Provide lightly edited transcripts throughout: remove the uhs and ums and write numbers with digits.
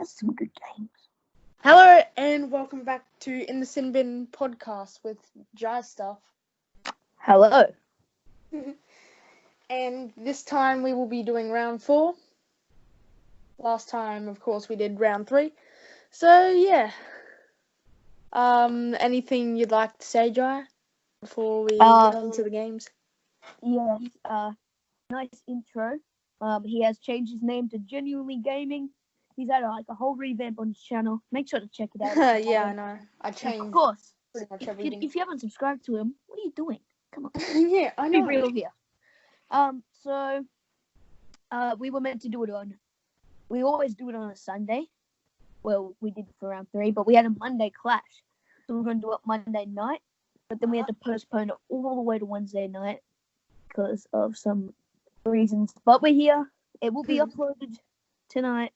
has some good games. Hello and welcome back to In the Sin Bin podcast with Jai Stuff. Hello. And this time we will be doing round 4. Last time, of course, we did round 3. So yeah. Anything you'd like to say, Jai, before we get on to the games? Yes. Nice intro. He has changed his name to Genuinely Gaming. He's had a whole revamp on his channel. Make sure to check it out. Yeah, I know. I changed. Of course. Pretty much everything. If you haven't subscribed to him, what are you doing? Come on. Yeah, I know. Be real here. So we were meant to do it on. We always do it on a Sunday. Well, we did it for round 3, but we had a Monday clash, so we were going to do it Monday night. But then we had to postpone it all the way to Wednesday night because of some reasons. But we're here. It will be uploaded tonight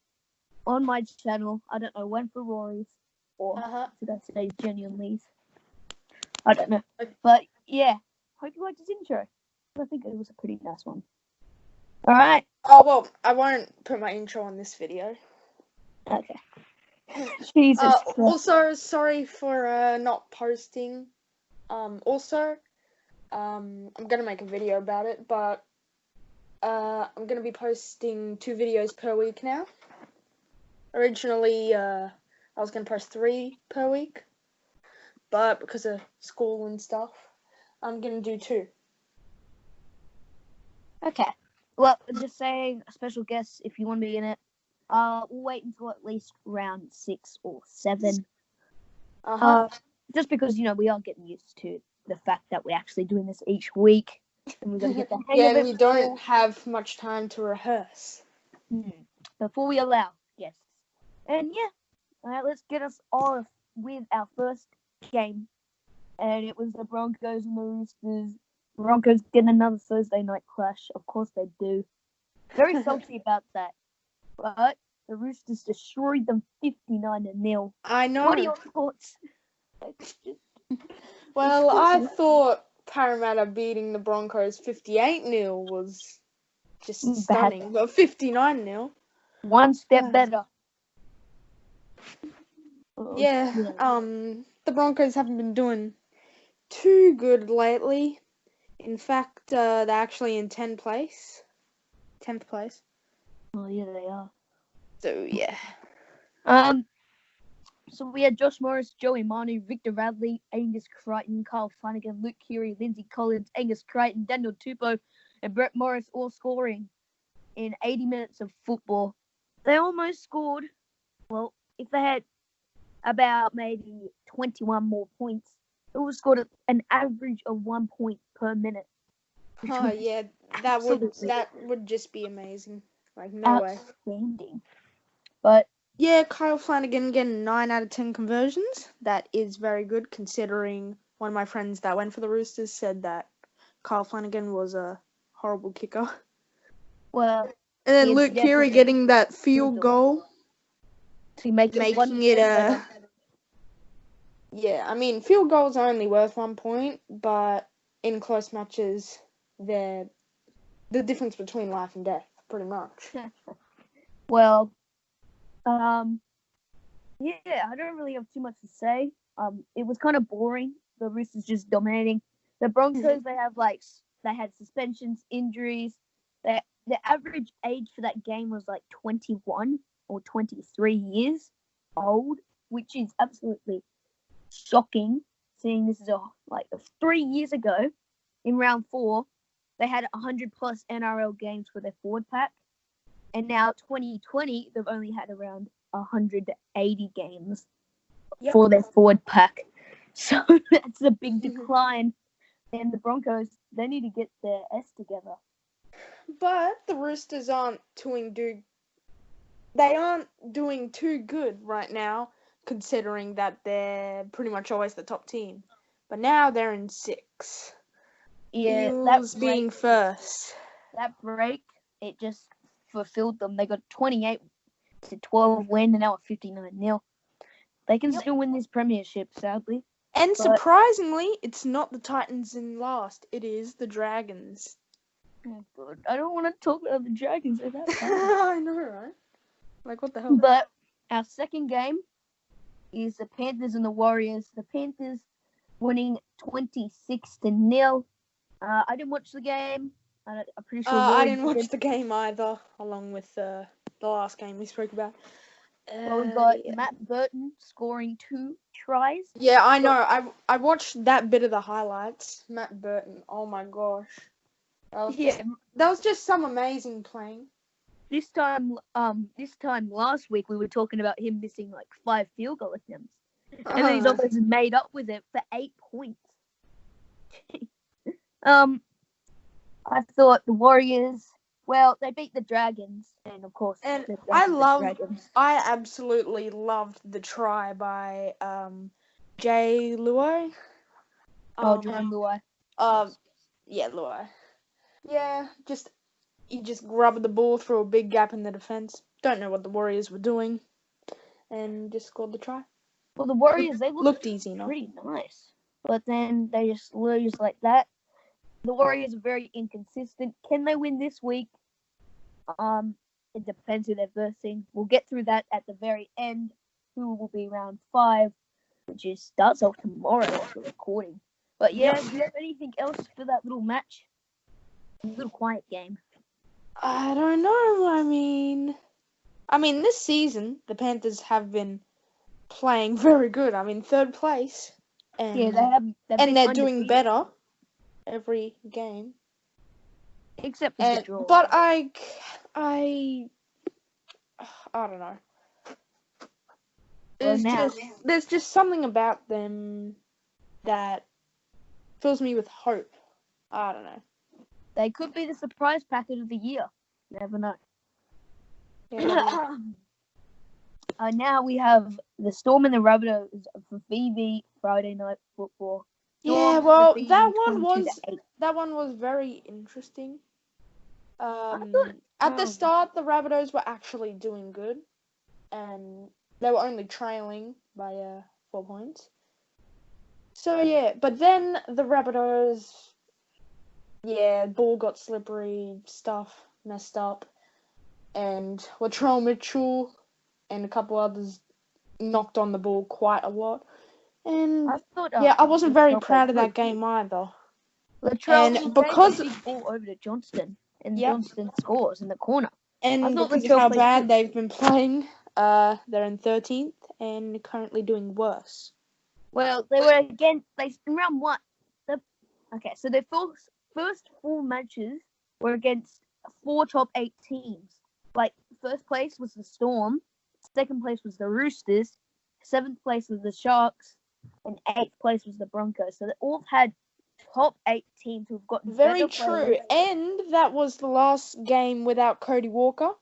on my channel. I don't know when for Rory's or should I say Genuinely's. I don't know. But yeah, hope you liked his intro. I think it was a pretty nice one. All right. Oh, well, I won't put my intro on this video. Okay. Jesus. Also, sorry for not posting. I'm gonna make a video about it, but I'm gonna be posting 2 videos per week now. Originally, I was gonna post 3 per week, but because of school and stuff, I'm gonna do 2. Okay. Well, just saying, a special guest if you want to be in it. We'll wait until at least round 6 or 7. Just because, we are getting used to the fact that we're actually doing this each week. And we've got to get the hang of it. And we don't have much time to rehearse. Before we allow guests. And yeah, alright, let's get us off with our first game. And it was the Broncos and the Roosters. Broncos get another Thursday night clash. Of course they do. Very salty about that. But the Roosters destroyed them 59-0. I know. What are your thoughts? Well, I thought Parramatta beating the Broncos 58-0 was just stunning. But 59-0. One step better. Yeah, the Broncos haven't been doing too good lately. In fact, they're actually in 10th place. Oh, yeah, they are. So, yeah. So we had Josh Morris, Joey Manu, Victor Radley, Angus Crichton, Kyle Flanagan, Luke Keary, Lindsay Collins, Angus Crichton, Daniel Tupou, and Brett Morris all scoring in 80 minutes of football. They almost scored. Well, if they had about maybe 21 more points, it would have scored an average of 1 point per minute. Oh, yeah, that would just be amazing. Like, no way. Outstanding. But yeah, Kyle Flanagan getting 9 out of 10 conversions. That is very good, considering one of my friends that went for the Roosters said that Kyle Flanagan was a horrible kicker. Well, and then Luke Keary getting that field goal. To making it a... Yeah, I mean, field goals are only worth 1 point, but in close matches, they're the difference between life and death, pretty much. Well, yeah, I don't really have too much to say. It was kind of boring. The Roosters just dominating. The Broncos, they had suspensions, injuries. The average age for that game was 21 or 23 years old, which is absolutely shocking. Seeing this is 3 years ago, in round 4, they had 100 plus NRL games for their forward pack, and now 2020 they've only had around 180 games for their forward pack. So that's a big decline. And the Broncos, they need to get their S together. But the Roosters aren't doing too good right now, considering that they're pretty much always the top team. But now they're in 6. Yeah, Eels being first. That break, it just fulfilled them. They got 28-12 win, and now at 59-0. They can still win this premiership, sadly. And surprisingly, it's not the Titans in last. It is the Dragons. Oh, God. I don't want to talk about the Dragons at that time. I know, right? Like, what the hell? But Our second game is the Panthers and the Warriors. The Panthers winning 26-0. I didn't watch the game. I'm pretty sure I Rory didn't watch didn't. the game either, along with the last game we spoke about. Well, we got Yeah. Matt Burton scoring 2 tries. Yeah, I know. I watched that bit of the highlights. Matt Burton. Oh my gosh. Yeah, That was just some amazing playing. this time last week we were talking about him missing like 5 field goal attempts, and then he's almost made up with it for 8 points. I thought the Warriors. Well, they beat the Dragons, and of course, And the I absolutely loved the try by Jay Luai. John Luai. Yeah, Luai. Yeah, he just grabbed the ball through a big gap in the defense. Don't know what the Warriors were doing, and just scored the try. Well, the Warriors, they Looked easy enough. pretty nice, but then they just lose like that. The Warriors are very inconsistent. Can they win this week? It depends who they're versing. We'll get through that at the very end. Who will be round 5, which starts off tomorrow after recording. But yeah, do you have anything else for that little match? A little quiet game. I don't know. I mean, this season the Panthers have been playing very good. I mean, 3rd place, and Yeah, they're doing better every game. Except for the draw. But I don't know. There's just something about them that fills me with hope. I don't know. They could be the surprise packet of the year. Never know. Yeah. Now we have the Storm and the Rabbitohs for VB Friday Night Football. Yeah, well, that one was very interesting. At the start, the Rabbitohs were actually doing good, and they were only trailing by 4 points. So yeah, but then the Rabbitohs, ball got slippery, stuff messed up, and Latrell Mitchell and a couple others knocked on the ball quite a lot. And I wasn't very proud of that game either. Latrell gave a big ball over to Johnston, and Johnston scores in the corner. And because of how bad they've been playing, they're in 13th and currently doing worse. Well, they were in round 1. So their first 4 matches were against 4 top 8 teams. Like, first place was the Storm, second place was the Roosters, 7th place was the Sharks, and 8th place was the Broncos. So they all had top 8 teams who've gotten very better true. players. And that was the last game without Cody Walker.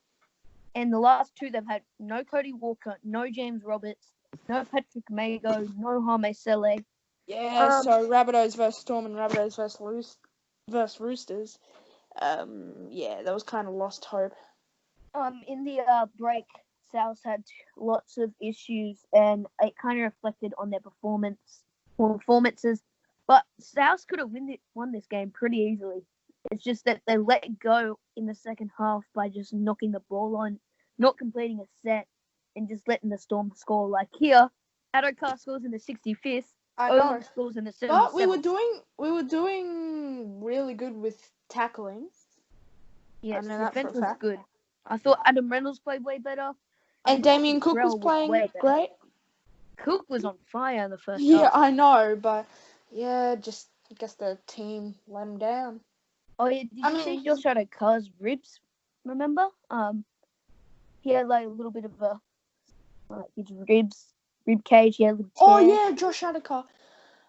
And the last 2, they've had no Cody Walker, no James Roberts, no Patrick Mago, no Jaime Sele. Yeah, so Rabbitohs versus Storm and Rabbitohs versus Roosters. That was kind of lost hope. In the break, South had lots of issues, and it kind of reflected on their performances. But South could have won this game pretty easily. It's just that they let it go in the second half by just knocking the ball on, not completing a set, and just letting the Storm score. Like here, Adokar scores in the 65th. Olam scores in the 77th. But we were doing really good with tackling. Yes, the defense was good. I thought Adam Reynolds played way better. And Damien Cook was playing great. Cook was on fire in the first half. Yeah, I know, but just I guess the team let him down. Oh yeah, did you see Josh Adokar's ribs? Remember? He had like a little bit of his rib cage. He had a little tear. Oh yeah, Josh Adokar.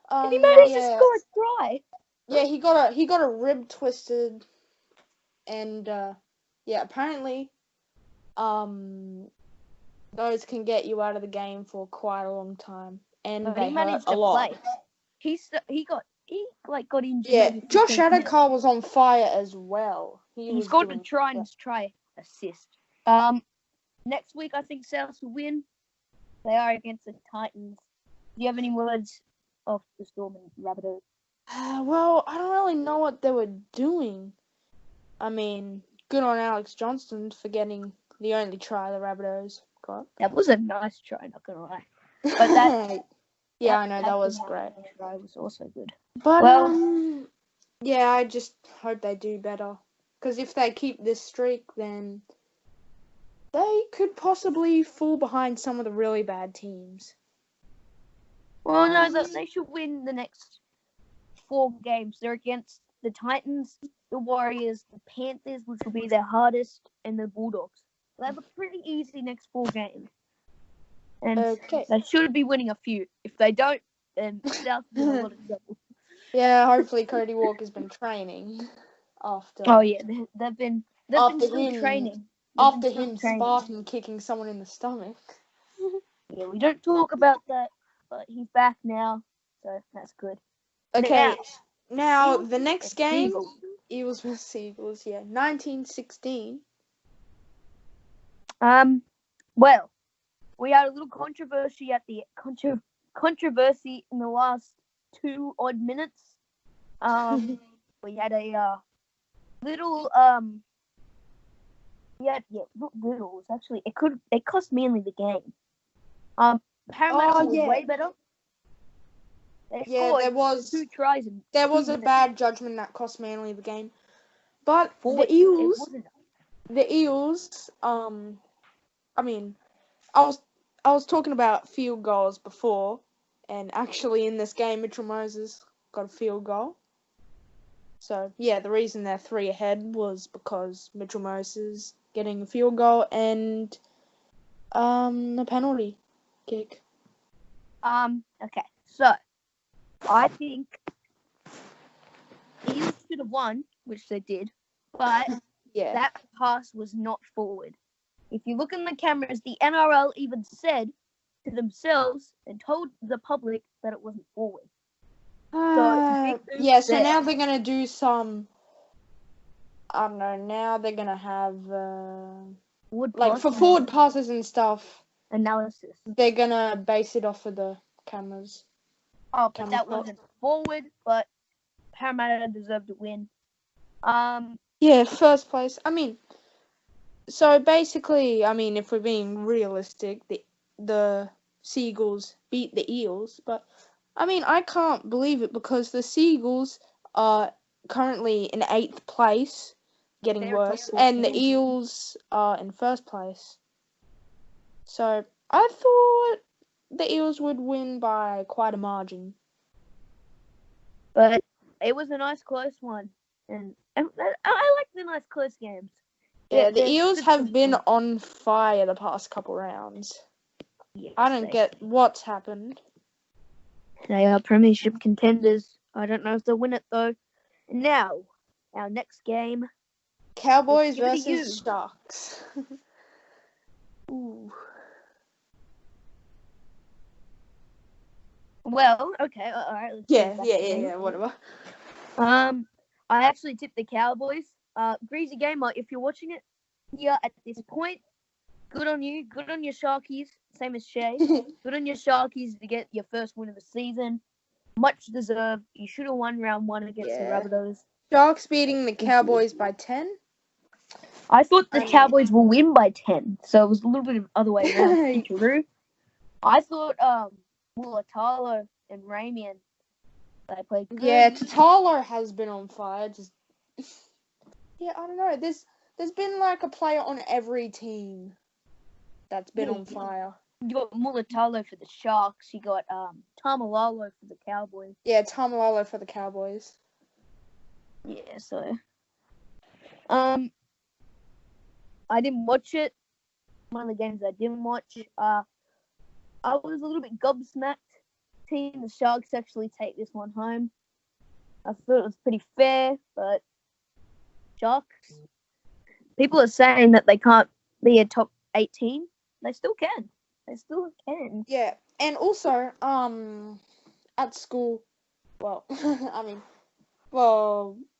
And he managed to score a try. Yeah, he got a rib twisted, and apparently, those can get you out of the game for quite a long time, and they managed to play. He got injured. Yeah, Josh Adokar was on fire as well. He scored a try and try assist. Next week I think South will win. They are against the Titans. Do you have any words of the Storm and Rabbitohs? Well, I don't really know what they were doing. I mean, good on Alex Johnston for getting the only try of the Rabbitohs, got. That was a nice try, not gonna lie. But that yeah, I know that was African great. try was also good. But Well, yeah, I just hope they do better. Because if they keep this streak, then they could possibly fall behind some of the really bad teams. well, no, they should win the next 4 games. They're against the Titans, the Warriors, the Panthers, which will be their hardest, and the Bulldogs. They have a pretty easy next 4 games. And Okay. they should be winning a few. If they don't, then South is in a lot of trouble. Yeah, hopefully Cody Walker's been training after. Oh yeah, they've been still training. After him Spartan kicking someone in the stomach. Yeah, we don't talk about that, but he's back now, so that's good. Okay, now Eagles the next and game, Eagles. Eagles vs Eagles, yeah, 1916. Well, we had a little controversy at the controversy in the last 2 odd minutes. We had a little not little. It's actually it cost Manly the game. Parramatta was way better. They scored 2 tries in There 2 was a minutes. bad judgment that cost Manly the game, but The Eels. I mean, I was talking about field goals before, and actually in this game, Mitchell Moses got a field goal. So yeah, the reason they're 3 ahead was because Mitchell Moses getting a field goal and a penalty kick. Okay, so I think Eels should have won, which they did, but Yeah. that pass was not forward. If you look in the cameras, the NRL even said to themselves and told the public that it wasn't forward. So now they're gonna do some. I don't know. Now they're gonna have like for forward passes and stuff. Analysis. They're gonna base it off of the cameras. Oh, but that wasn't forward. But Parramatta deserved to win. Yeah, first place. I mean, so basically, I mean, if we're being realistic, the Seagulls beat the Eels, but I mean, I can't believe it because the Seagulls are currently in 8th place, getting worse, and the Eels are in 1st place. So I thought the Eels would win by quite a margin. But it was a nice close one, and I like the nice close games. Yeah, the Eels have been on fire the past couple rounds. Yes, I don't get what's happened. They are premiership contenders. I don't know if they'll win it though. And now, our next game. Cowboys versus Sharks. Ooh. Well, okay, alright. Yeah, whatever. I actually tipped the Cowboys. Greasy Gamer, if you're watching it here at this point, good on you. Good on your Sharkies. Same as Shay. Good on your Sharkies to get your first win of the season. Much deserved. You should have won round 1 against the Rabbitohs. Sharks beating the Cowboys by 10. I thought the Cowboys will win by 10, so it was a little bit of the other way around. I thought Mulatalo and Ramian, they played good. Yeah, Tatalo has been on fire. I don't know. There's been like a player on every team that's been on fire. You got Mulatalo for the Sharks. You got Tamalalo for the Cowboys. Yeah, Tamalalo for the Cowboys. Yeah, so I didn't watch it. One of the games I didn't watch. I was a little bit gobsmacked. Seeing the Sharks actually take this one home. I thought it was pretty fair, but Sharks. People are saying that they can't be a top 8 team. They still can. Yeah, and also, at school,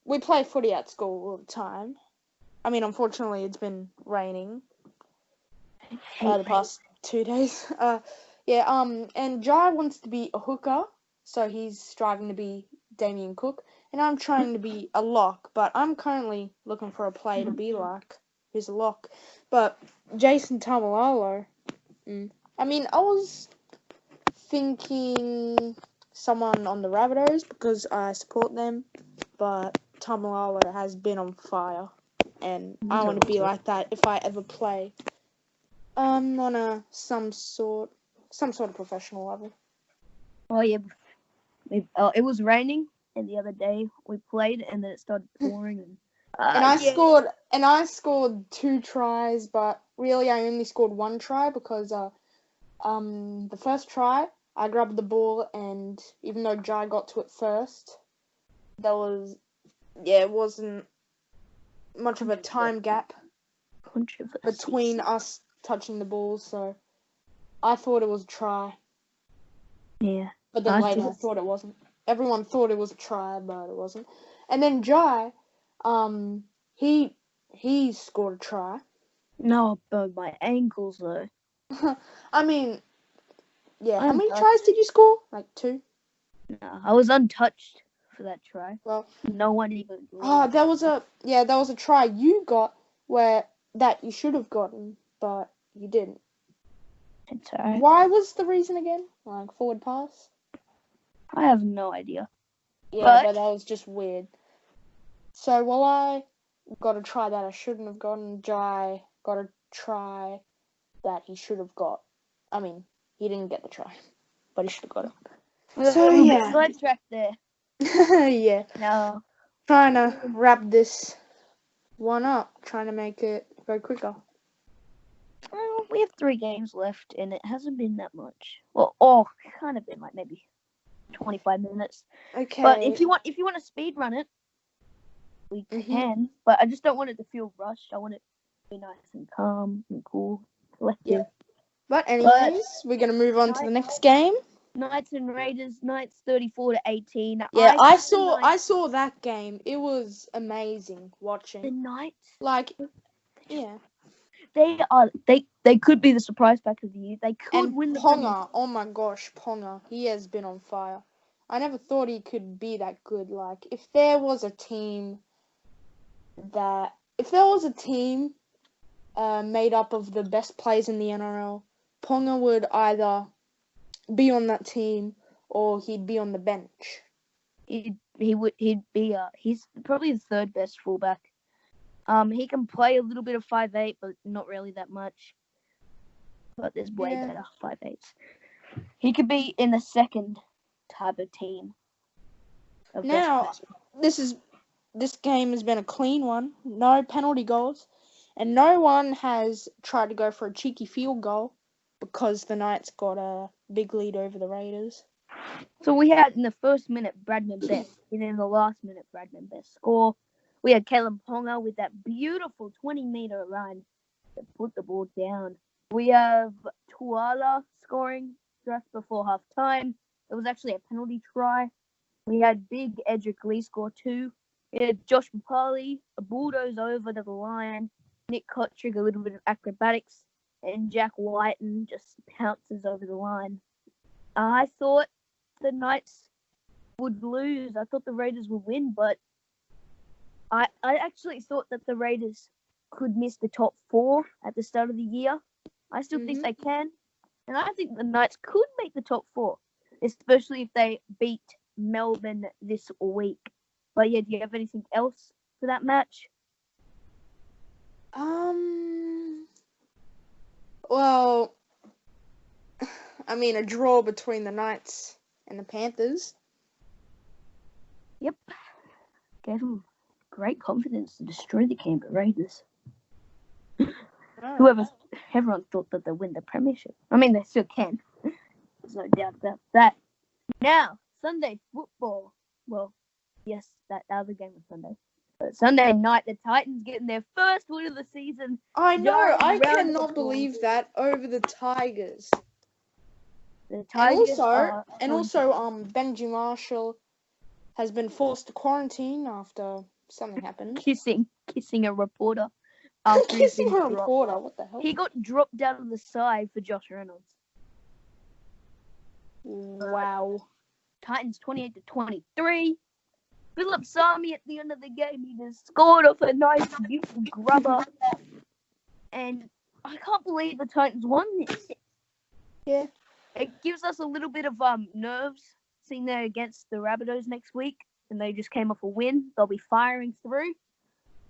we play footy at school all the time. I mean, unfortunately, it's been raining the past 2 days. And Jai wants to be a hooker, so he's striving to be Damien Cook, and I'm trying to be a lock, but I'm currently looking for a player to be like, who's a lock. But Jason Tamalolo, I mean, I was thinking someone on the Rabbitohs because I support them, but Tamalalo has been on fire, and I want to be like that if I ever play on some sort of professional level. Oh yeah, it was raining, and the other day we played, and then it started pouring, and I scored 2 tries, but really I only scored 1 try because the first try I grabbed the ball, and even though Jai got to it first, it wasn't much of a time gap between us touching the ball, so I thought it was a try. Yeah. But then later I thought it wasn't. Everyone thought it was a try, but it wasn't. And then Jai, he scored a try. No, but my ankles though. I mean, yeah. How many tries did you score? Like 2? No, I was untouched for that try. Well, no one even. There was a try you got that you should have gotten, but you didn't. It's alright. Why was the reason again? Like forward pass? I have no idea. Yeah, but that was just weird. So while I got a try that I shouldn't have gotten, Jai got a try that he should have got. I mean, he didn't get the try, but he should have got it. So yeah, sidetracked there. Yeah. No. Trying to wrap this one up, trying to make it go quicker. Well, we have 3 games left, and it hasn't been that much. Well, kind of been like maybe 25 minutes. Okay. But if you want to speed run it, we can. But I just don't want it to feel rushed. I want it to be nice and calm and cool, collective. Yeah. But anyways, we're gonna move on to the next game. Knights and Raiders. Knights 34-18. Yeah, I saw that game. It was amazing watching. The Knights. Like, yeah. They could be the surprise pack of the year. They could win the Ponga, oh my gosh, Ponga, he has been on fire. I never thought he could be that good. Like, if there was a team made up of the best players in the NRL, Ponga would either be on that team or he'd be on the bench. He's probably the 3rd best fullback. He can play a little bit of 5'8", but not really that much. But there's way better 5'8s. He could be in the 2nd type of team. Now, this game has been a clean one. No penalty goals. And no one has tried to go for a cheeky field goal because the Knights got a big lead over the Raiders. So we had in the first minute Bradman Best, and in the last minute Bradman Best score. We had Kalen Ponga with that beautiful 20-meter run to put the ball down. We have Tuala scoring just before half time. It was actually a penalty try. We had Big Edric Lee score 2. We had Josh Mpali, a bulldoze over to the line. Nick Kotrick, a little bit of acrobatics. And Jack Whiten just pounces over the line. I thought the Knights would lose. I thought the Raiders would win, but I actually thought that the Raiders could miss the top 4 at the start of the year. I still think they can. And I think the Knights could make the top 4, especially if they beat Melbourne this week. But yeah, do you have anything else for that match? Well, I mean, a draw between the Knights and the Panthers. Yep. Gave them great confidence to destroy the Canberra Raiders. Everyone thought that they'd win the premiership. I mean, they still can. There's no doubt about that. Now, Sunday football. Well, yes, that other game was Sunday. But Sunday night, the Titans getting their first win of the season. I know. I cannot believe that over the Tigers. The Tigers and also, Benji Marshall has been forced to quarantine after something happened. Kissing a reporter. Kissing a reporter? What the hell? He got dropped out of the side for Josh Reynolds. Wow. Titans 28-23. Philip Sami at the end of the game, he just scored off a nice, beautiful grubber. And I can't believe the Titans won this. Yeah. It gives us a little bit of nerves seeing they're against the Rabbitohs next week, and they just came off a win. They'll be firing through.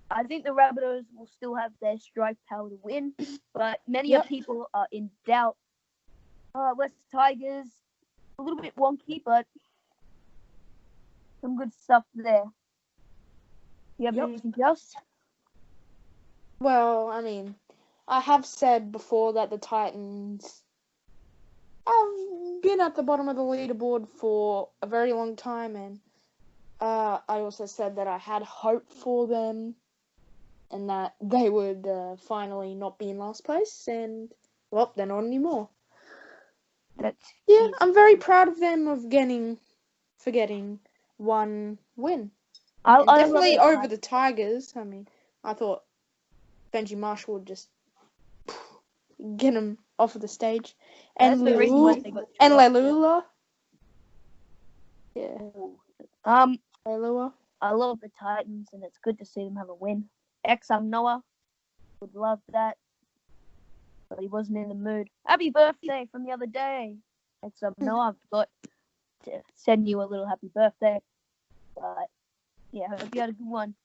I think the Rabbitohs will still have their strike power to win, but many people are in doubt. West Tigers, a little bit wonky, but some good stuff there. Do you have anything else? Well, I mean, I have said before that the Titans have been at the bottom of the leaderboard for a very long time, and I also said that I had hope for them and that they would finally not be in last place, and, well, they're not anymore. I'm very proud of them for getting one win. Definitely over the Tigers. I mean, I thought Benji Marshall would just get him off of the stage. And Leilua. Yeah. Leilua. I love the Titans, and it's good to see them have a win. Noah would love that, but he wasn't in the mood. Happy birthday from the other day. Noah, I forgot to send you a little happy birthday. But yeah, I hope you had a good one.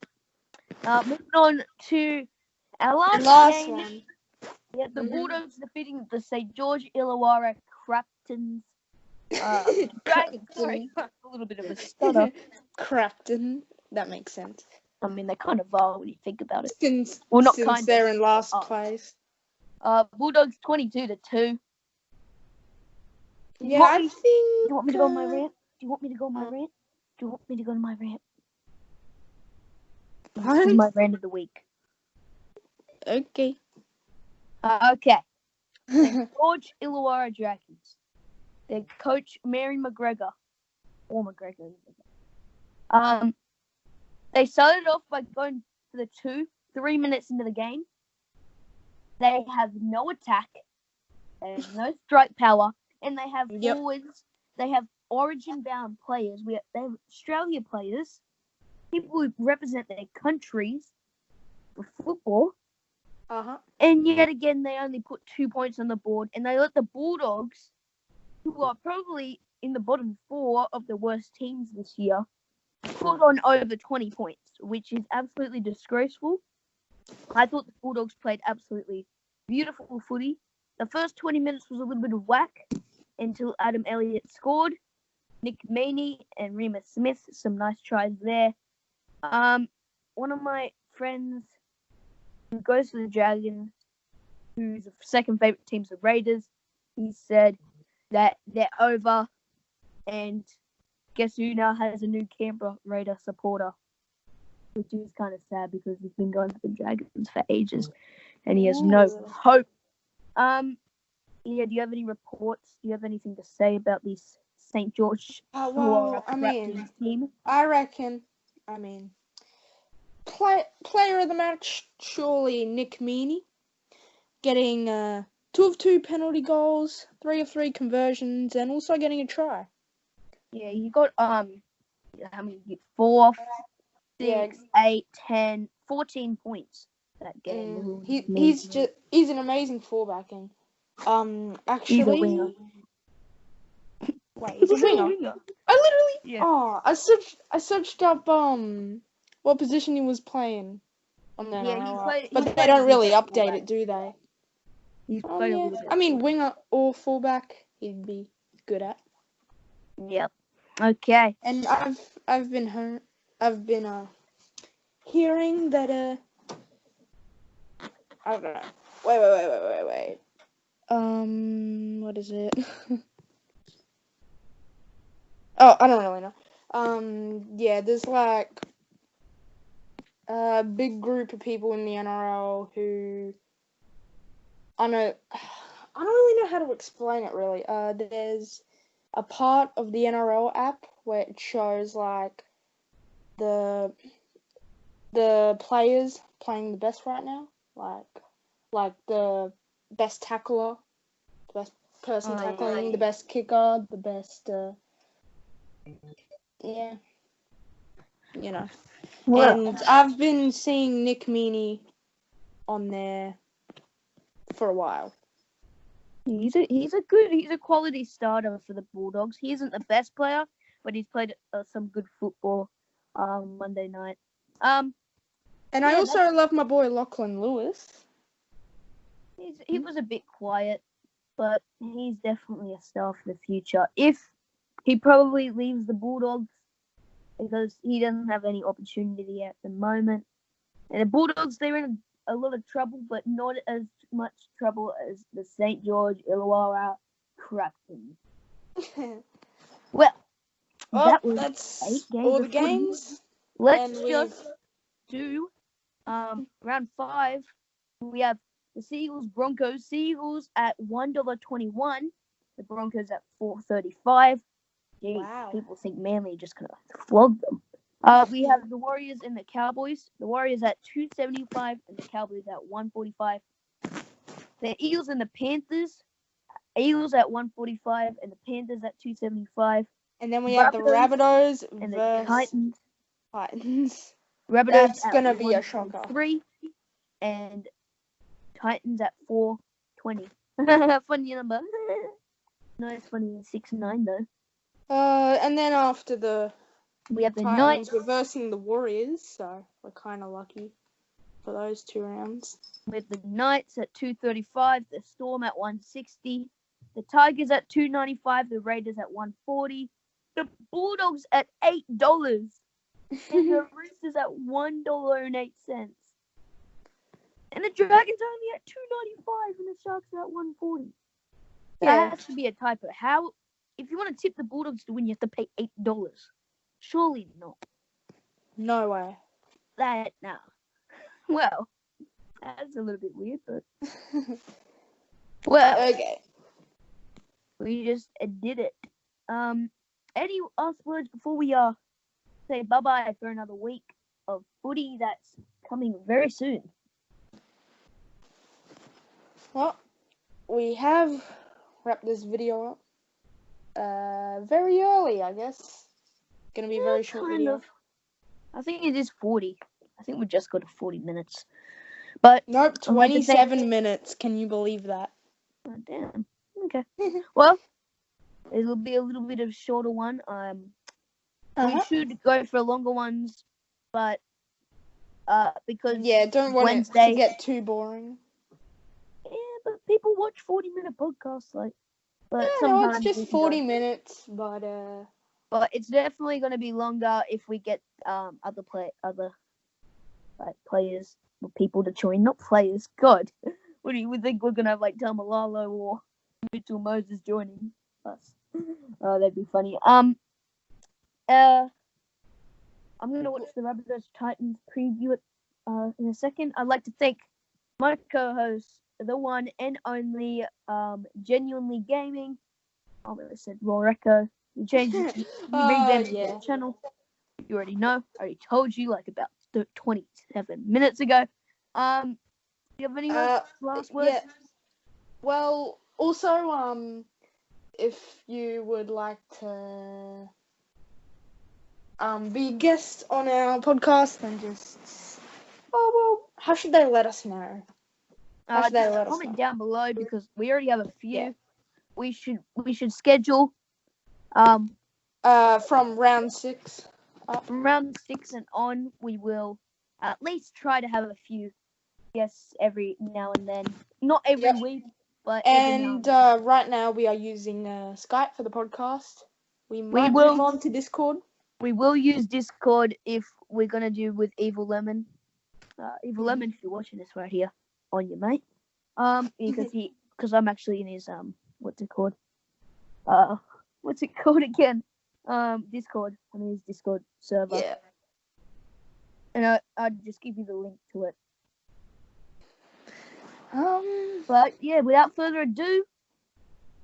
Moving on to our last game. One. Yeah, the Bulldogs defeating the St. George Illawarra Craptons. Dragons, sorry. A little bit of a stutter. Crapton. That makes sense. I mean, they kind of are when you think about it. Since they're in last place. Bulldogs 22-2. Yeah, I think... Do you want me to go on my rant? Do you want me to go on my rant? Do you want me to go on my rant? This is my rant of the week. Okay. Okay. St. George Illawarra Dragons. Their coach, Mary McGregor. Or McGregor. They started off by going for the 3 minutes into the game. They have no attack. They have no strike power. And they have forwards. They have origin-bound players. They have Australia players. People who represent their countries for football. And yet again, they only put 2 points on the board. And they let the Bulldogs, who are probably in the bottom 4 of the worst teams this year, put on over 20 points, which is absolutely disgraceful. I thought the Bulldogs played absolutely beautiful footy. The first 20 minutes was a little bit of whack until Adam Elliott scored. Nick Meaney and Remus Smith, some nice tries there. One of my friends who goes for the Dragons, whose second favourite team's the Raiders, he said that they're over, and guess who now has a new Canberra Raider supporter, which is kind of sad because he's been going for the Dragons for ages, and he has no hope. Yeah, do you have any reports? Do you have anything to say about this St. George team? I reckon, player of the match, surely Nick Meaney, getting 2 of 2 penalty goals, 3 of 3 conversions, and also getting a try. Yeah, you got 4, 6, 8, 10, 14 points that game. He's an amazing fullback, and actually, he's a winger. Wait, he's a winger. I literally I searched up what position he was playing on the NRL, but they don't really update it, do they? Winger or fullback, he'd be good at. Yep. Okay. And I've been hearing that I don't know. Wait. What is it? Oh, I don't really know. Yeah, there's like a big group of people in the NRL who I don't really know how to explain it really. There's a part of the NRL app where it shows like the players playing the best right now, like the best tackler, the best person tackling, the best kicker, the best and I've been seeing Nick Meaney on there for a while. He's a quality starter for the Bulldogs. He isn't the best player, but he's played some good football Monday night. And I also love my boy Lachlan Lewis. He was a bit quiet, but he's definitely a star for the future. If he probably leaves the Bulldogs because he doesn't have any opportunity at the moment. And the Bulldogs, they're in a lot of trouble, but not as much trouble as the St. George Illawarra Kraken. Well, that was that's 8 games all of the games. Let's just do round 5. We have the Seagulls Broncos. Seagulls at $1.21. The Broncos at $4.35. Wow. People think Manly just gonna flog them. We have the Warriors and the Cowboys. The Warriors at $2.75 and the Cowboys at $1.45. The Eagles and the Panthers. Eagles at $1.45 and the Panthers at $2.75. And then we have the Rabbitohs and the Titans. Rabbitohs. That's gonna be a shocker. 3 and Titans at $4.20. Funny number. No, it's funny. 6-9 though. And then after we have the Titans Knights reversing the Warriors, so we're kind of lucky for those 2 rounds. With the Knights at $2.35, the Storm at $1.60, the Tigers at $2.95, the Raiders at $1.40, the Bulldogs at $8, and the Roosters at $1.08. And the Dragons only at $2.95, and the Sharks are at $1.40. That has to be a typo. How? If you want to tip the Bulldogs to win, you have to pay $8. Surely not. No way. No. Well, that's a little bit weird, but well, okay. We just did it. Any last words before we say bye bye for another week of footy that's coming very soon? Well, we have wrapped this video up very early, I guess. Gonna be a very short video. I think it is 40. I think we just got to 40 minutes. But nope, 27 minutes. Can you believe that? Oh, damn. Okay. Well, it'll be a little bit of a shorter one. We should go for longer ones, but because don't want Wednesday, it to get too boring. Yeah, but people watch 40-minute podcasts, like. But no, it's just 40 minutes, but it's definitely going to be longer if we get other players or people to join. Not players. God, what do you think we're going to have like Tamalalo or Mitchell Moses joining us? Oh, that'd be funny. I'm going to watch the Rabbitohs Titans preview it in a second. I'd like to thank my co-host, the one and only Genuinely Gaming. I almost said Raw Echo. He changed it. He revamped the channel. You already know. I already told you like about 27 minutes ago. Do you have any last words? Yeah. Well, also, if you would like to be a guest on our podcast, then just how should they let us know? Comment down below because we already have a few. Yeah. We should schedule from round 6. From round 6 and on, we will at least try to have a few guests every now and then. Not every week, but right now we are using Skype for the podcast. We might move on to Discord. We will use Discord if we're gonna do with Evil Lemon. Evil Lemon, if you're watching this right here on your mate. Because I'm actually in his what's it called again? Discord. I'm in his Discord server. Yeah. And I'd just give you the link to it. But yeah, without further ado,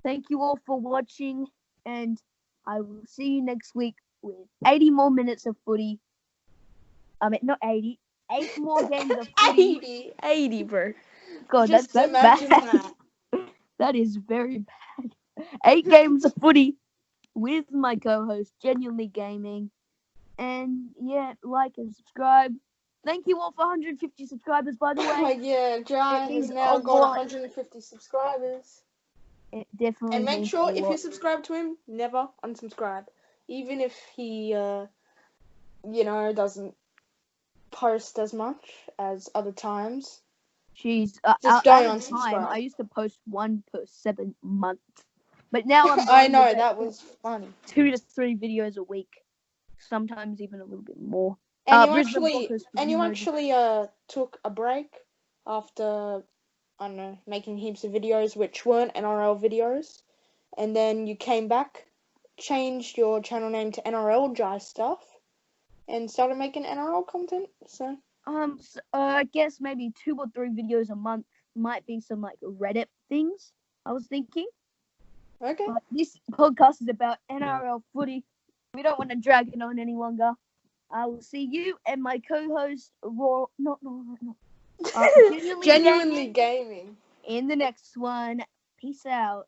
thank you all for watching, and I will see you next week with 80 more minutes of footy. I mean, not 80. 8 more games of footy. 80, bro. God, just that's imagine bad. That is very bad. 8 games of footy with my co-host, Genuinely Gaming. And yeah, like and subscribe. Thank you all for 150 subscribers, by the way. Yeah, Jai has now got 150 subscribers. It definitely And make means sure a if lot. you subscribe to him, never unsubscribe. Even if he, doesn't post as much as other times. She's Just out don't of time. I unsubscribe. used to post 1 per 7 month, but now I'm I going know, with that was funny. 2 to 3 videos a week, sometimes even a little bit more. And you Brisbane actually, Broncos for you took a break after, I don't know, making heaps of videos which weren't NRL videos. And then you came back, changed your channel name to NRL Jai Stuff, and started making NRL content. So I guess maybe 2 or 3 videos a month might be some like Reddit things. I was thinking. okay. But this podcast is about NRL footy. We don't want to drag it on any longer. I will see you and my co-host Genuinely gaming. in the next one. Peace out.